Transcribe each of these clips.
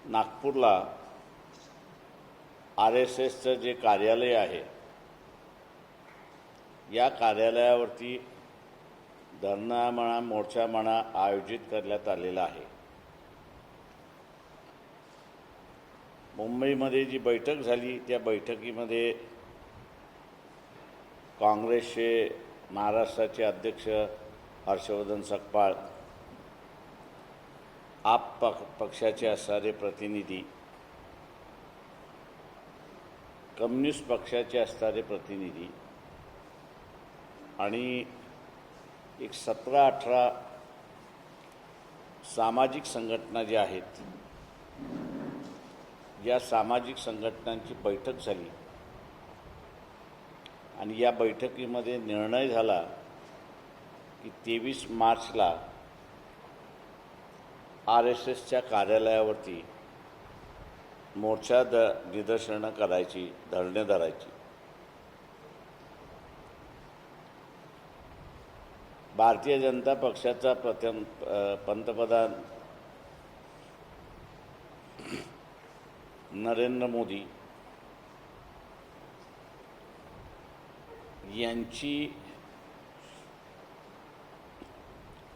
नागपूरला RSSचं जे कार्यालय आहे या कार्यालयावरती धरणा म्हणा मोर्चा म्हणा आयोजित करण्यात आलेला आहे। मुंबईमध्ये जी बैठक झाली त्या बैठकीमध्ये काँग्रेसचे महाराष्ट्राचे अध्यक्ष हर्षवर्धन सकपाळ, आप पक्षाचे असणारे प्रतिनिधी, कम्युनिस्ट पक्षाचे असणारे प्रतिनिधी आणि एक 17-18 सामाजिक संघटना ज्या आहेत या सामाजिक संघटनांची बैठक झाली आणि या बैठकीमध्ये निर्णय झाला की 23 मार्चला RSSच्या कार्यालयावरती मोर्चा निदर्शनं करायची, धरणे धरायची। भारतीय जनता पक्षाचा पंतप्रधान नरेंद्र मोदी यांची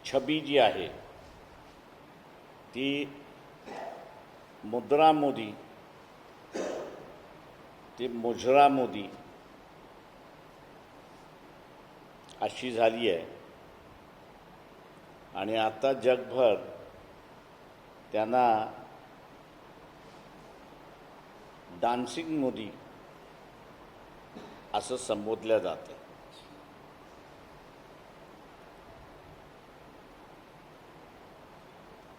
छबी जी आहे ती मुद्रा मोदी ते मुजरा मोदी अशी झाली आहे आणि आता जगभर त्यांना डान्सिंग मोदी असं संबोधलं जातं।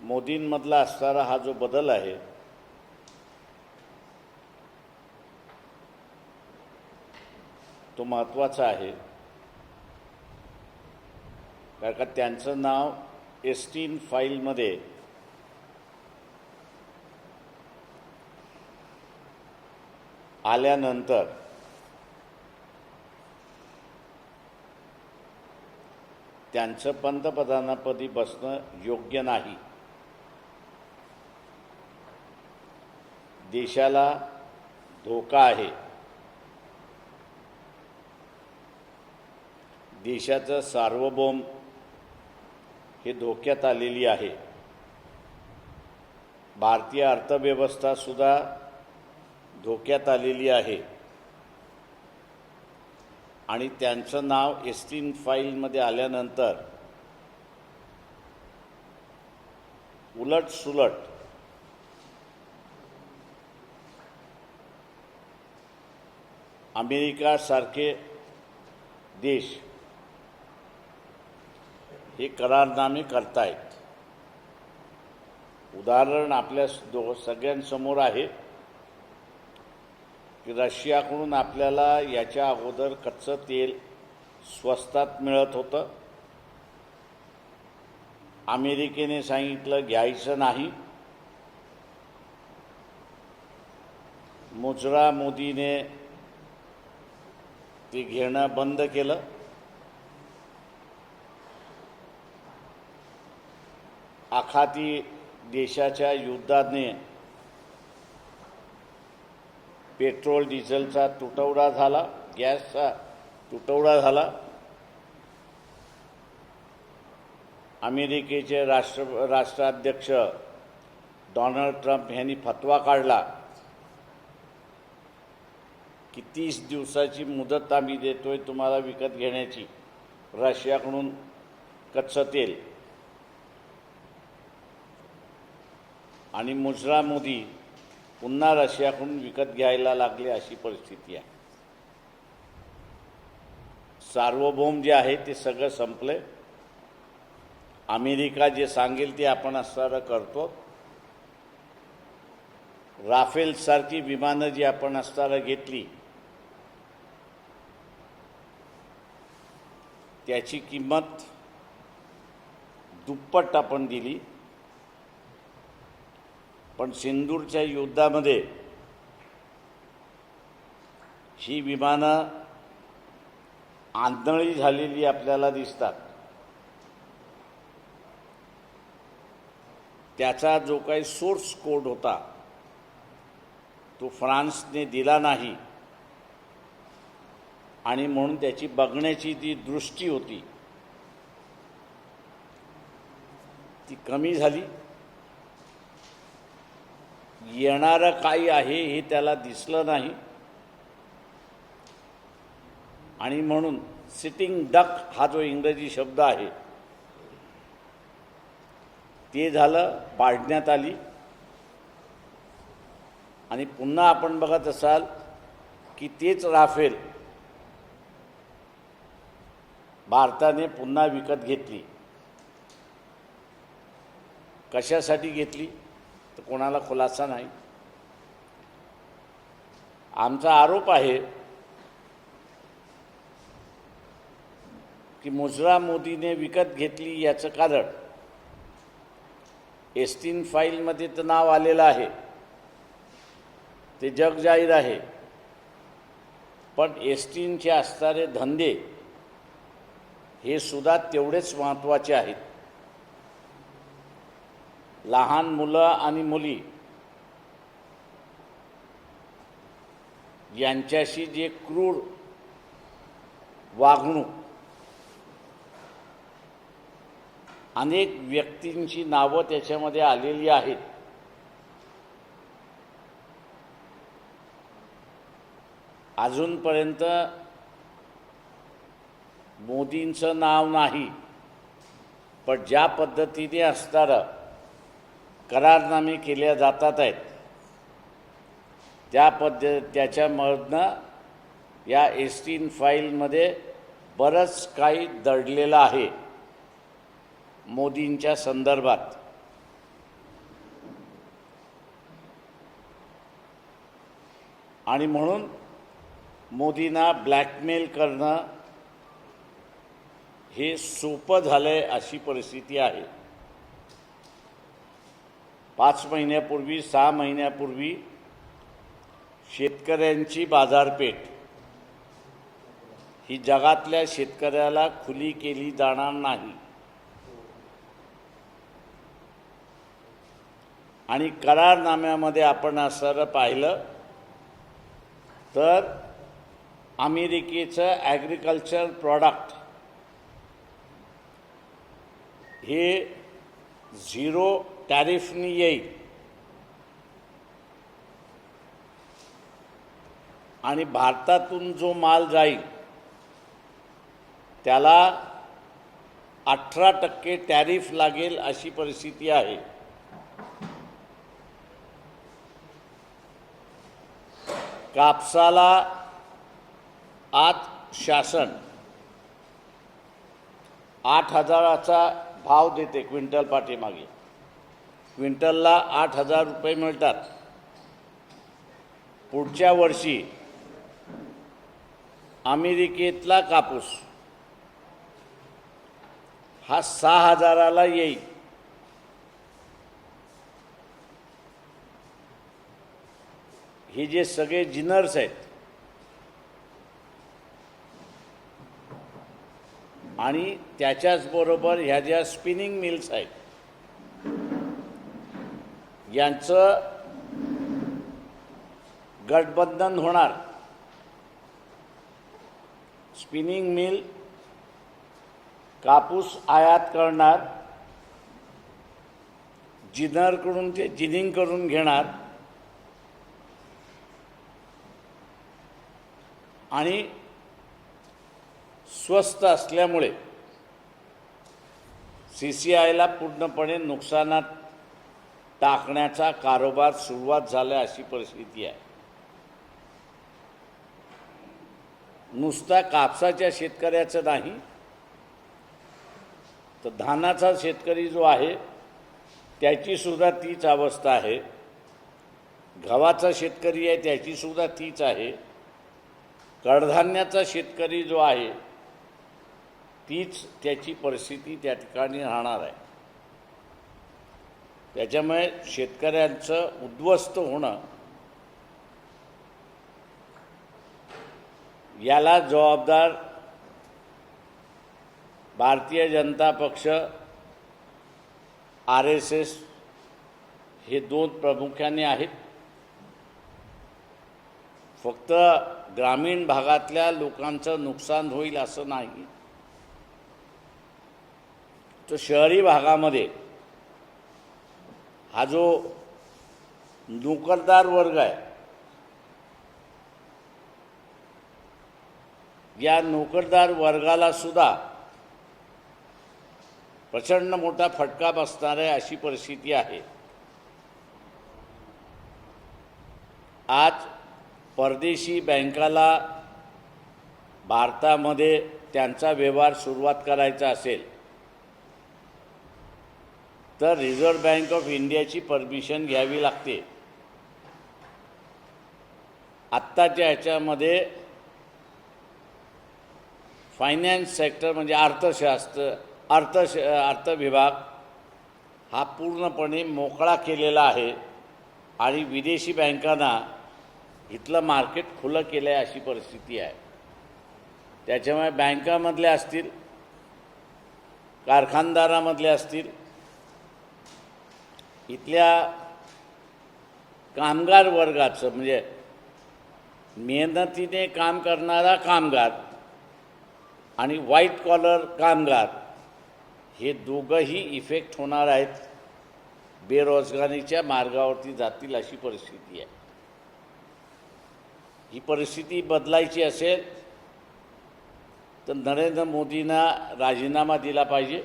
मोदींमधला असणारा हा जो बदल आहे तो महत्त्वाचा आहे, कारण का त्यांचं नाव एस्टीन फाईलमध्ये आल्यानंतर त्यांचं पंतप्रधानपदी बसणं योग्य नाही। देशाला धोका आहे, देशाचं सार्वभौम हे धोक्यात आलेली आहे। भारतीय अर्थव्यवस्था सुद्धा धोक्यात आलेली आहे आणि त्यांचं नाव एस्टीन फाईलमध्ये आल्यानंतर उलटसुलट अमेरिकासारखे देश हे करारनामे करतायत। उदाहरण आपल्या सगळ्यांसमोर आहे की रशियाकडून आपल्याला याच्या अगोदर कच्चं तेल स्वस्तात मिळत होतं, अमेरिकेने सांगितलं घ्यायचं नाही, मुजरा मोदीने ते घेणं बंद केलं। आखाती देशाच्या युद्धाने पेट्रोल डिझेलचा तुटवडा झाला, गॅसचा तुटवडा झाला। अमेरिकेचे राष्ट्राध्यक्ष डोनाल्ड ट्रम्प यांनी फतवा काढला की 30 दिवसाची मुदत आम्ही देतोय तुम्हाला विकत घेण्याची रशियाकडून कच्चं तेल, आणि मुजरा मोदी पुन्हा रशियाकडून विकत घ्यायला लागले अशी परिस्थिती आहे। सार्वभौम जे आहे ते सगळं संपले। अमेरिका जे सांगेल ते आपण असणारं करतो। राफेल सारखी विमानं जी आपण असणारं घेतली त्याची किंमत दुप्पट आपण दिली, पण सिंदूरच्या युद्धामध्ये ही विमानं आंधळी झालेली आपल्याला दिसतात। त्याचा जो काही सोर्स कोड होता तो फ्रान्सने दिला नाही आणि म्हणून त्याची बघण्याची जी दृष्टी होती ती कमी झाली. येणारं काय आहे हे त्याला दिसलं नाही आणि म्हणून सिटिंग डक हा जो इंग्रजी शब्द आहे ते झालं, पाडण्यात आली. आणि पुन्हा आपण बघत असाल की तेच राफेल भारताने पुन्हा विकत घेतली. कशासाठी घेतली तर कोणाला खुलासा नाही. आमचा आरोप आहे की मुजरा मोदीने विकत घेतली याचं कारण एस्टीन फाईलमध्ये तर नाव आलेलं आहे, ते जग जाहीर आहे, पण एस्टीनचे असणारे धंदे हे सुद्धा तेवढेच महत्त्वाचे आहेत. लहान मुलं आणि मुली यांच्याशी जे क्रूर वागणूक, अनेक व्यक्तींची नावं त्याच्यामध्ये आलेली आहेत. अजूनपर्यंत मोदींचं नाव नाही, पण ज्या पद्धतीने असणारं करारनामे केल्या जातात आहेत त्याच्यामधनं या एस्टीन फाईलमध्ये बरंच काही दडलेलं आहे मोदींच्या संदर्भात. आणि म्हणून मोदींना ब्लॅकमेल करणं हे सोपं झालंय अशी परिस्थिती आहे. 5 महिन्यापूर्वी 6 महिन्यापूर्वी शेतकऱ्यांची बाजारपेठ ही जगातल्या शेतकऱ्याला खुली केली जाणार नाही आणि करारनाम्यामध्ये आपण असं पाहिलं तर अमेरिकेचं ॲग्रिकल्चर प्रॉडक्ट हे 0 टॅरिफनी येईल आणि भारतातून जो माल जाईल त्याला 18% टॅरिफ लागेल अशी परिस्थिती आहे. कापसाला आज शासन 8,000चा भाव देते क्विंटल पाठीमागे. क्विंटलला 8,000 रुपये मिळतात. पुढच्या वर्षी अमेरिकेतला कापूस हा 6,000ला येईल. हे जे सगळे जिनर्स आहेत आणि त्याच्याचबरोबर ह्या ज्या स्पिनिंग मिल्स आहेत यांचं गठबंधन होणार. स्पिनिंग मिल कापूस आयात करणार, जिनरकडून ते जिनिंग करून घेणार आणि स्वस्त असल्यामुळे CCIला पूर्णपणे नुकसानात टाकण्याचा कारोबार सुरुवात झाला अशी परिस्थिती आहे. नुसता कापसाच्या शेतकऱ्याचं नाही तर धानाचा शेतकरी जो आहे त्याचीसुद्धा तीच अवस्था आहे. गव्हाचा शेतकरी आहे त्याचीसुद्धा तीच आहे. कडधान्याचा शेतकरी जो आहे तीच त्याची परिस्थिती त्या ठिकाणी राहणार आहे. त्याच्यामुळे शेतकऱ्यांचं उद्ध्वस्त होणं याला जबाबदार भारतीय जनता पक्ष, RSS हे 2 प्रामुख्याने आहेत. फक्त ग्रामीण भागातल्या लोकांचं नुकसान होईल असं नाही, तर शहरी भागामध्ये हा जो नोकरदार वर्ग आहे, या नोकरदार वर्गाला सुद्धा प्रचंड मोठा फटका बसणार आहे अशी परिस्थिती आहे. आज परदेशी बँकाला भारतामध्ये त्यांचा व्यवहार सुरुवात करायचा असेल तर रिझर्व्ह बँक ऑफ इंडियाची परमिशन घ्यावी लागते. आत्ताच्या ह्याच्यामध्ये फायनान्स सेक्टर म्हणजे अर्थ विभाग हा पूर्णपणे मोकळा केलेला आहे आणि विदेशी बँकांना इथलं मार्केट खुलं केलं आहे अशी परिस्थिती आहे. त्याच्यामुळे बँकामधले असतील, कारखानदारामधले असतील, इथल्या कामगार वर्गाचं म्हणजे मेहनतीने काम करणारा कामगार आणि व्हाईट कॉलर कामगार हे दोघंही इफेक्ट होणार आहेत, बेरोजगारीच्या मार्गावरती जातील अशी परिस्थिती आहे. ही परिस्थिती बदलायची असेल तर नरेंद्र मोदींना राजीनामा दिला पाहिजे.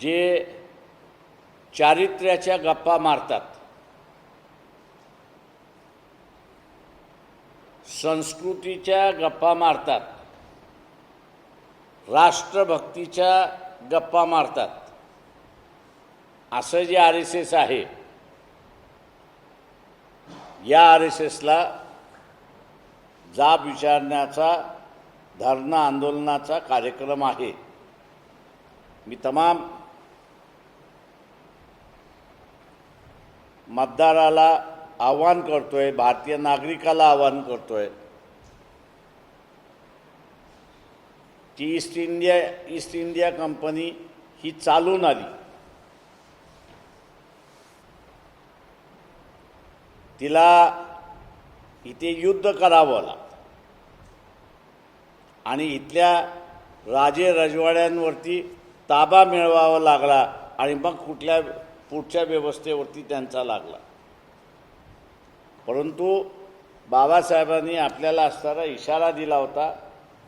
जे चारित्र्याच्या गप्पा मारतात, संस्कृतीच्या गप्पा मारतात, राष्ट्रभक्तीच्या गप्पा मारतात, असं जे RSS आहे, या RSSला जाब विचारण्याचा धरणं आंदोलनाचा कार्यक्रम आहे. मी तमाम मतदाराला आव्हान करतोय, भारतीय नागरिकाला आव्हान करतोय की ईस्ट इंडिया कंपनी ही चालून आली, तिला इथे युद्ध करावं लागतं आणि इथल्या राजे रजवाड्यांवरती ताबा मिळवावा लागला आणि मग कुठल्या पुढच्या व्यवस्थेवरती त्यांचा लागला. परंतु बाबासाहेबांनी आपल्याला असताना इशारा दिला होता,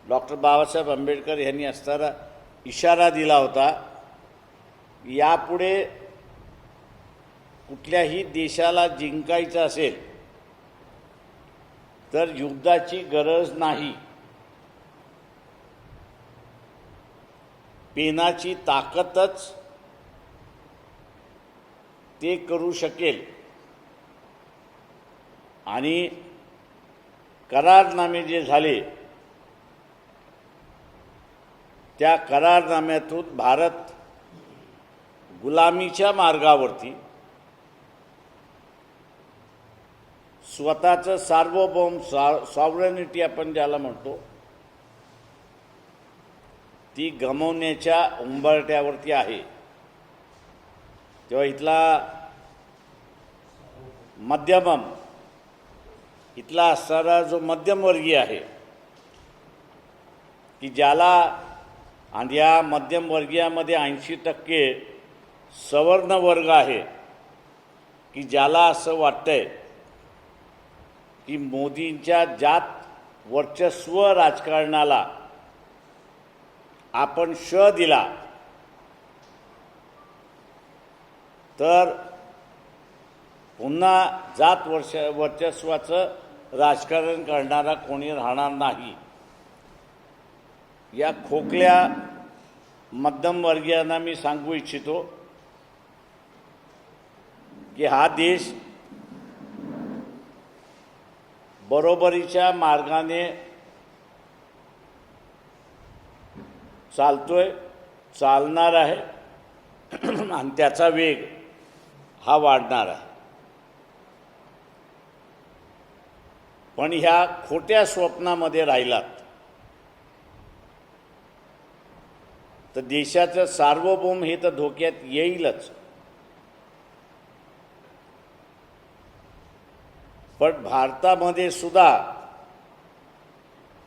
डॉक्टर बाबासाहेब आंबेडकर यांनी असताना इशारा दिला होता, यापुढे कुठल्याही देशाला जिंकायचं असेल तर युद्धाची गरज नाही, पेनाची ताकदच ते करू शकेल. आणि करारनामे जे झाले त्या करारनाम्यातून भारत गुलामीच्या मार्गावरती स्वतःचं सार्वभौम सॉव्हरेनिटी आपण ज्याला म्हणतो ती गमावण्याच्या उंबरठ्यावरती आहे. तेव्हा इथला असणारा जो मध्यमवर्गीय आहे की ज्याला, आणि या मध्यमवर्गीयामध्ये 80% सवर्ण वर्ग आहे की ज्याला असं वाटतंय की मोदींच्या जात वर्चस्व राजकारणाला आपण दिला तर पुन्हा जात वर्चस्वाचं राजकारण करणारा कोणी राहणार नाही. या खोकल्या मध्यमवर्गीयांना मी सांगू इच्छितो की हा देश बरोबरीच्या मार्गाने चालतोय, चालणार आहे आणि त्याचा वेग हा वाढणार आहे. पण ह्या खोट्या स्वप्नामध्ये राहिलात तर देशाचं सार्वभौम हे तर धोक्यात येईलच. पण भारतामध्ये सुद्धा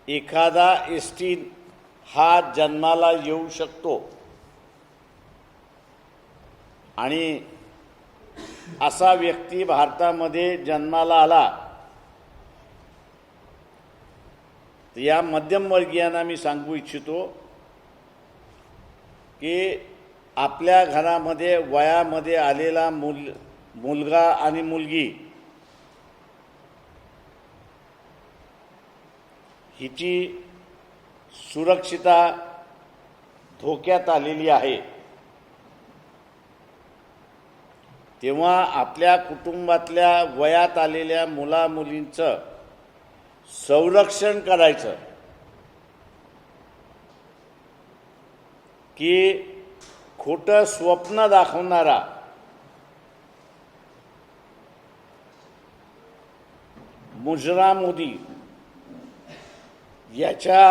एखादा एसटी हा जन्माला येऊ शकतो आणि असा व्यक्ती भारतामध्ये जन्माला आला तर या मध्यमवर्गीयांना मी सांगू इच्छितो की आपल्या घरामध्ये वयामध्ये आलेला मुलगा आणि मुलगी हिची सुरक्षितता धोक्यात आलेली आहे, तेव्हा आपल्या कुटुंबातल्या वयात आलेल्या मुलामुलींचं संरक्षण करायचं की खोटं स्वप्न दाखवणारा मुजरा मोदी याच्या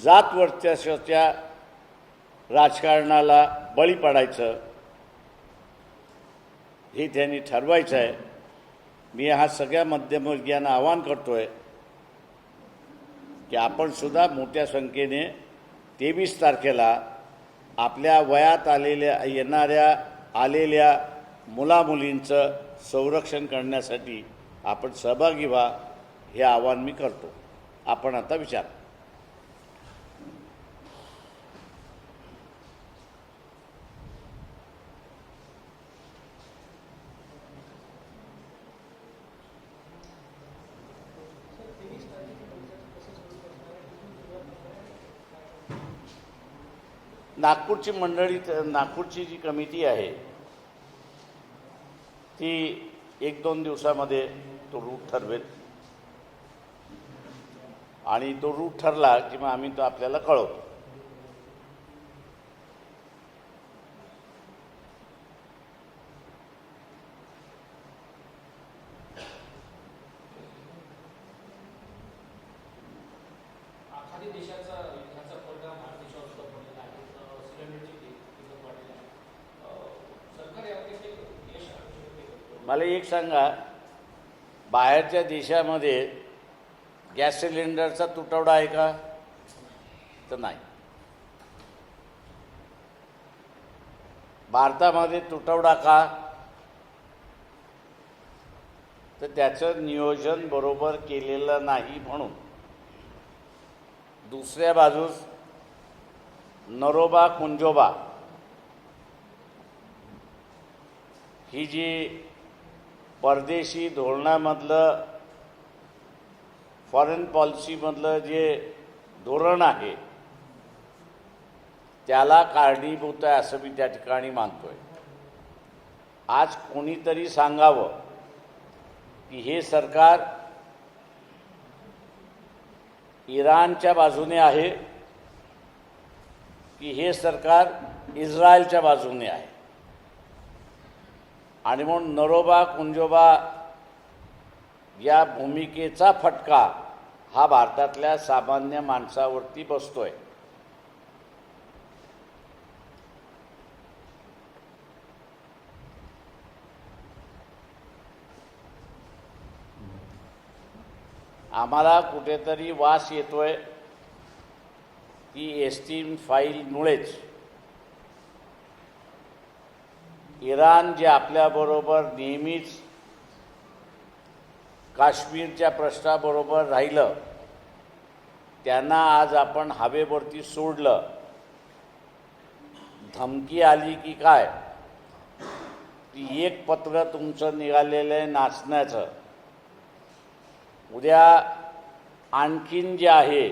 जात वर्चस्वाच्या राजकारणाला बळी पडायचं हे त्यांनी ठरवायचं आहे. मी हा सगळ्या मध्यमवर्गीयांना आवाहन करतोय की आपण सुद्धा मोठ्या संख्येने 23 तारखेला आपल्या वयात आलेल्या मुलामुलींचं संरक्षण करण्यासाठी आपण सहभागी व्हा हे आवाहन मी करतो. आपण आता विचार. नागपूरची मंडळी, नागपूरची जी कमिटी आहे ती 1-2 दिवसामध्ये तो रूट ठरवेल आणि तो रूट ठरला की मग आम्ही तो आपल्याला कळवतो. मला एक सांगा, बाहेरच्या देशामध्ये गॅस सिलेंडरचा तुटवडा आहे का? तर नाही. भारतामध्ये तुटवडा का? तर त्याचं नियोजन बरोबर केलेलं नाही म्हणून. दुसऱ्या बाजूस नरोबा कुंजोबा ही जी परदेशी धोरणामधलं, फॉरेन पॉलिसीमधलं जे धोरण आहे त्याला कारणीभूत आहे असं मी त्या ठिकाणी मानतोय. आज कोणीतरी सांगावं की हे सरकार इराणच्या बाजूने आहे की हे सरकार इस्रायलच्या बाजूने आहे. आणि म्हणून नरोबा कुंजोबा या भूमिकेचा फटका हा भारतातल्या सामान्य माणसावरती बसतोय. आम्हाला कुठेतरी वास येतोय की एस्टीम फाईलमुळेच इराण जे आपल्याबरोबर नेहमीच काश्मीरच्या प्रश्नाबरोबर राहिलं त्यांना आज आपण हवेवरती सोडलं. धमकी आली की काय की एक पत्र तुमचं निघालेलं आहे नाचण्याचं, उद्या आणखीन जे आहे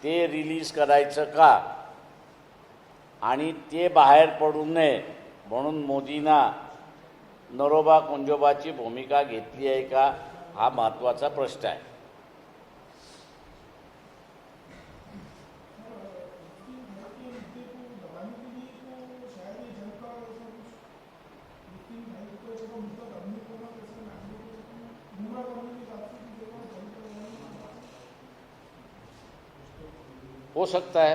ते रिलीज करायचं का आणि ते बाहेर पडू नये म्हणून मोदींना नरोबा कुंजोबाची भूमिका घेतली आहे का हा महत्त्वाचा प्रश्न आहे. हो सकता है.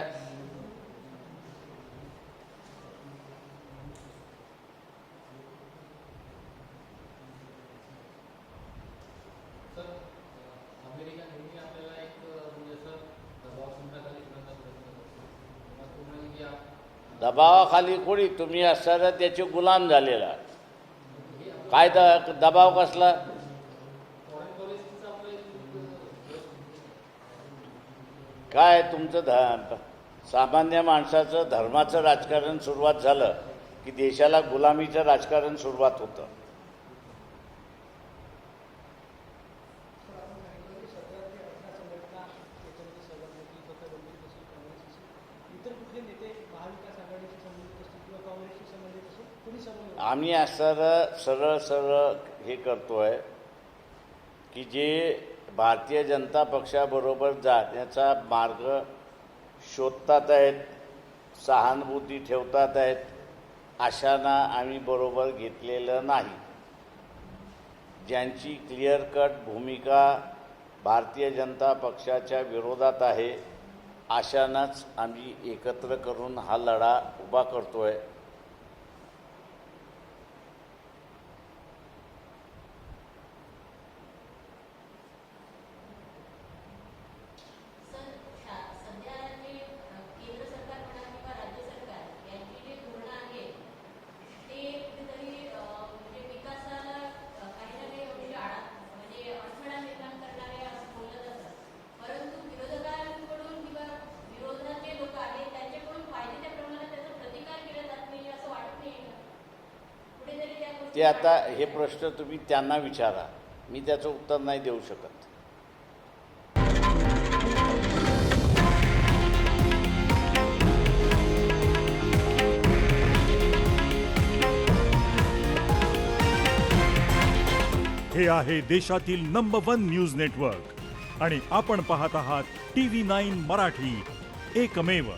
दबावाखाली कोणी तुम्ही असताना त्याचे गुलाम झालेला. काय दबाव कसला? काय तुमचं सामान्य माणसाचं धर्माचं राजकारण सुरुवात झालं की देशाला गुलामीचं राजकारण सुरुवात होतं. आम्ही असं सरळ सरळ हे करतोय की जे भारतीय जनता पक्षाबरोबर जाण्याचा मार्ग शोधतात आहेत, सहानुभूती ठेवतात आहेत, अशांना आम्ही बरोबर घेतलेलं नाही. ज्यांची क्लिअर कट भूमिका भारतीय जनता पक्षाच्या विरोधात आहे अशांनाच आम्ही एकत्र करून हा लढा उभा करतोय. ते आता हे प्रश्न तुम्ही त्यांना विचारा, मी त्याचं उत्तर नाही देऊ शकत. हे आहे देशातील नंबर 1 न्यूज नेटवर्क आणि आपण पाहत आहात TV9 मराठी, एकमेव.